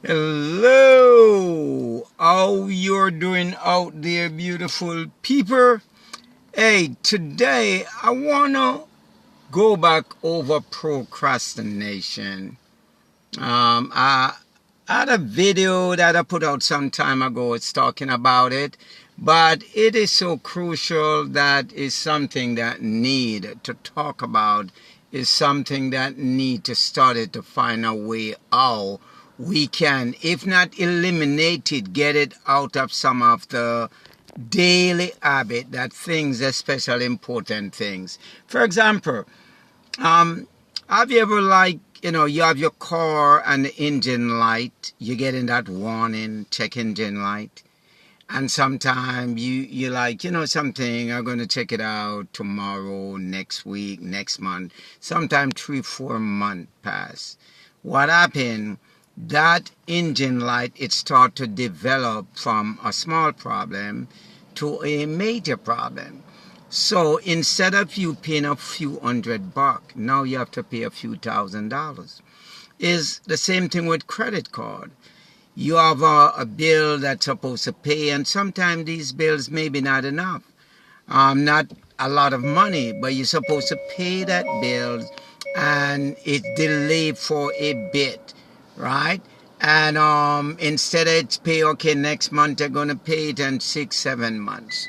Hello, how you're doing out there, beautiful people? Hey, today I wanna go back over procrastination. I had a video that I put out some time ago. It's talking about it, but it is so crucial that is something that need to talk about. Is something that need to study to find a way how we can, if not eliminate it, get it out of some of the daily habit that things, especially important things. For example, have you ever you have your car and the engine light, you get in that warning, check engine light, and sometimes you like, something, I'm going to check it out tomorrow, next week, next month, sometimes 3-4 months pass. What happened? That engine light, it start to develop from a small problem to a major problem. So instead of you paying a few $100, now you have to pay a few $1,000s. Is the same thing with credit card. You have a bill that's supposed to pay, and sometimes these bills maybe not enough. Not a lot of money, but you're supposed to pay that bill, and it's delayed for a bit, right? And instead of it's pay, okay, next month they're going to pay it in 6-7 months.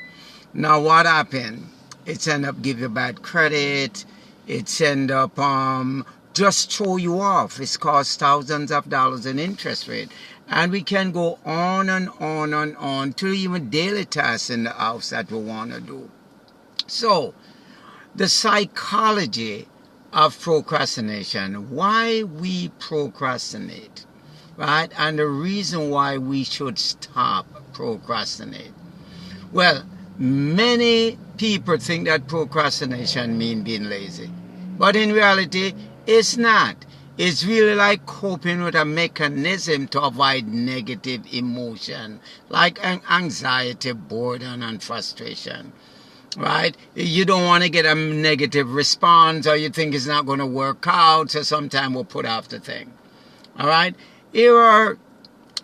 Now what happened? It's end up give you bad credit. It's end up just throw you off. It's cost thousands of dollars in interest rate. And we can go on and on and on to even daily tasks in the house that we want to do. So, the psychology of procrastination, why we procrastinate, right? And the reason why we should stop procrastinate. Well, many people think that procrastination means being lazy. But in reality, it's not. It's really like coping with a mechanism to avoid negative emotion, like anxiety, boredom, and frustration. Right? You don't want to get a negative response, or you think it's not going to work out, so sometimes we'll put off the thing. All right? Here are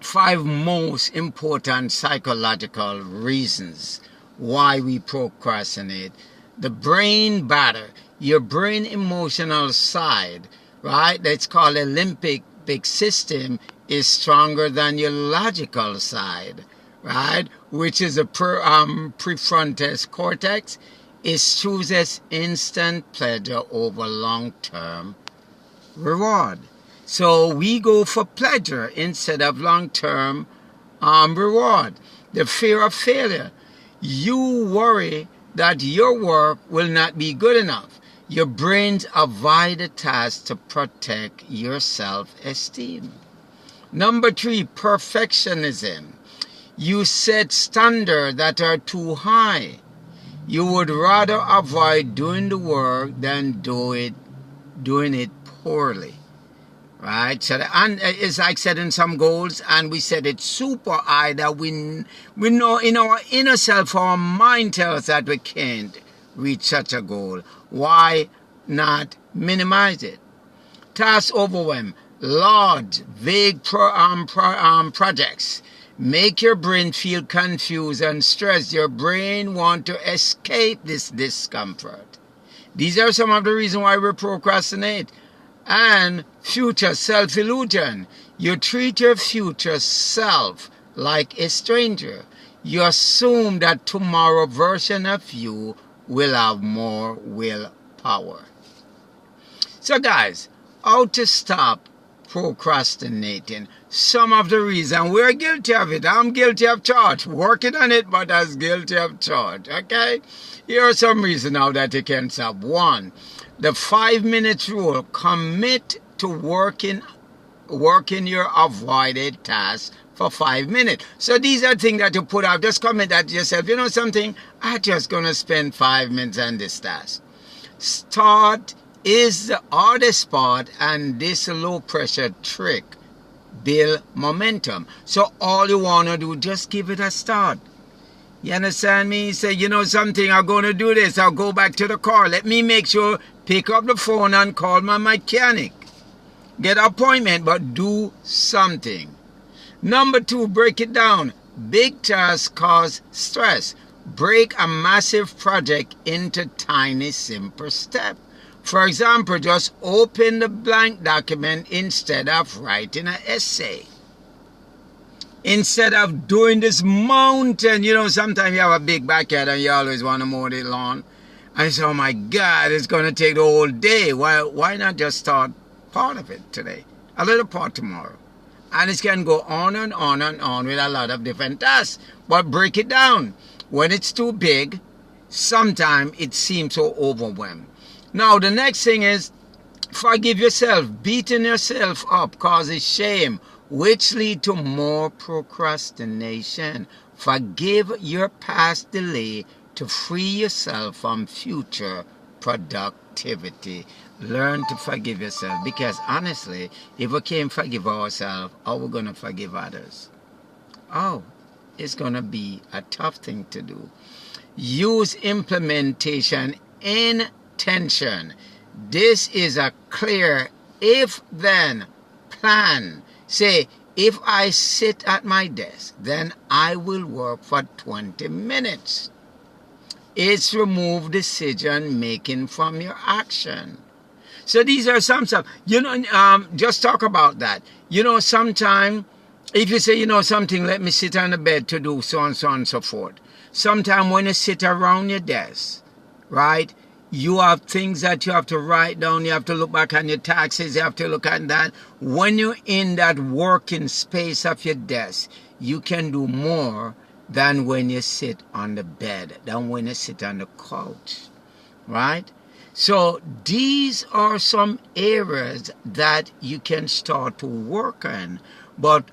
5 most important psychological reasons why we procrastinate. The brain battle, your brain emotional side, right? That's called the limbic system, is stronger than your logical side, right? Which is the prefrontal cortex. It chooses instant pleasure over long-term reward. So we go for pleasure instead of long-term reward. The fear of failure. You worry that your work will not be good enough. Your brains avoid the task to protect your self-esteem. Number 3, perfectionism. You set standards that are too high. You would rather avoid doing the work than doing it poorly. Right? So it's like setting some goals, and we set it super high that we know in our inner self, our mind tells us that we can't reach such a goal. Why not minimize it? Task overwhelm. Large, vague projects make your brain feel confused and stressed. Your brain wants to escape this discomfort. These are some of the reasons why we procrastinate. And future self-illusion. You treat your future self like a stranger. You assume that tomorrow version of you will have more willpower. So guys, how to stop procrastinating? Some of the reasons we're guilty of it. I'm guilty of charge. Working on it, but as guilty of charge. Okay? Here are some reasons now that you can stop. 1, the 5-minute rule. Commit to working your avoided tasks for 5 minutes. So these are things that you put out. Just commit that to yourself. You know something? I'm just going to spend 5 minutes on this task. Start is the hardest part, and this low pressure trick build momentum. So all you want to do, just give it a start. You understand me? Say, you know something, I'm going to do this. I'll go back to the car. Let me make sure, pick up the phone and call my mechanic. Get an appointment, but do something. Number 2, break it down. Big tasks cause stress. Break a massive project into tiny, simple steps. For example, just open the blank document instead of writing an essay. Instead of doing this mountain, sometimes you have a big backyard and you always want to mow the lawn. And you say, oh my God, it's going to take the whole day. Why not just start part of it today? A little part tomorrow. And it can go on and on and on with a lot of different tasks. But break it down. When it's too big, sometimes it seems so overwhelmed. Now, the next thing is forgive yourself. Beating yourself up causes shame, which lead to more procrastination. Forgive your past delay to free yourself from future productivity. Learn to forgive yourself, because honestly, if we can't forgive ourselves, how are we going to forgive others? Oh, it's going to be a tough thing to do. Use implementation intention. This is a clear if-then plan. Say, if I sit at my desk, then I will work for 20 minutes. It's remove decision making from your action. So these are some stuff. Just talk about that. Sometime, if you say, something, let me sit on the bed to do so and so and so forth. Sometime when you sit around your desk, right, you have things that you have to write down. You have to look back on your taxes. You have to look at that. When you're in that working space of your desk, you can do more than when you sit on the bed, than when you sit on the couch, right? So these are some areas that you can start to work on. But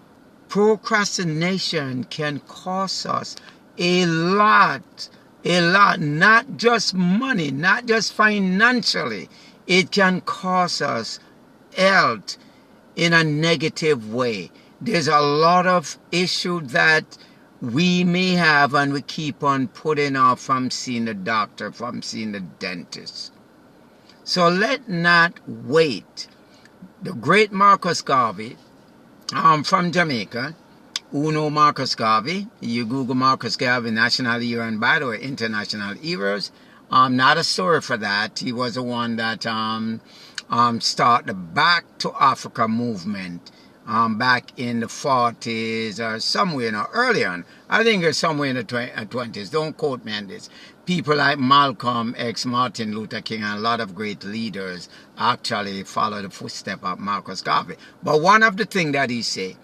procrastination can cost us a lot, not just money, not just financially. It can cost us health in a negative way. There's a lot of issues that we may have, and we keep on putting off from seeing the doctor, from seeing the dentist. So let not wait. The great Marcus Garvey, from Jamaica, who know Marcus Garvey? You Google Marcus Garvey, National Hero, and by the way, International Heroes. Not a story for that. He was the one that started the Back to Africa movement back in the 40s or somewhere, earlier on. I think it's somewhere in the 20s. Don't quote me on this. People like Malcolm X, Martin Luther King, and a lot of great leaders actually follow the footsteps of Marcus Garvey. But one of the things that he said,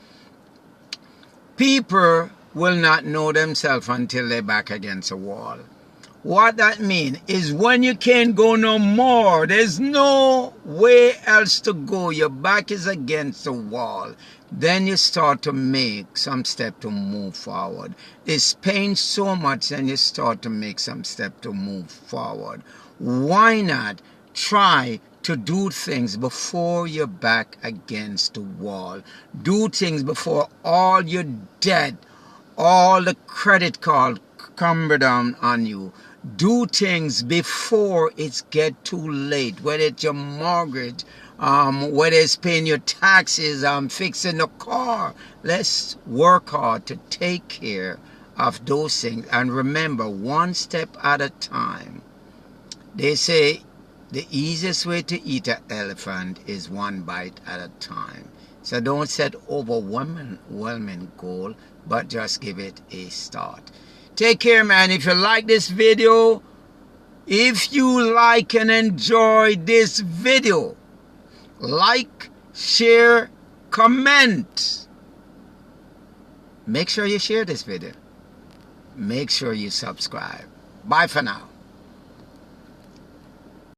people will not know themselves until they're back against a wall. What that means is when you can't go no more, there's no way else to go, your back is against the wall, then you start to make some step to move forward. It's pain so much, then you start to make some step to move forward. Why not try to do things before you're back against the wall? Do things before all your debt, all the credit card come down on you. Do things before it's get too late, whether it's your mortgage, whether it's paying your taxes, fixing the car. Let's work hard to take care of those things. And remember, one step at a time. They say the easiest way to eat an elephant is one bite at a time. So don't set overwhelming goal, but just give it a start. Take care, man. If you like this video, if you like and enjoy this video, like, share, comment. Make sure you share this video. Make sure you subscribe. Bye for now.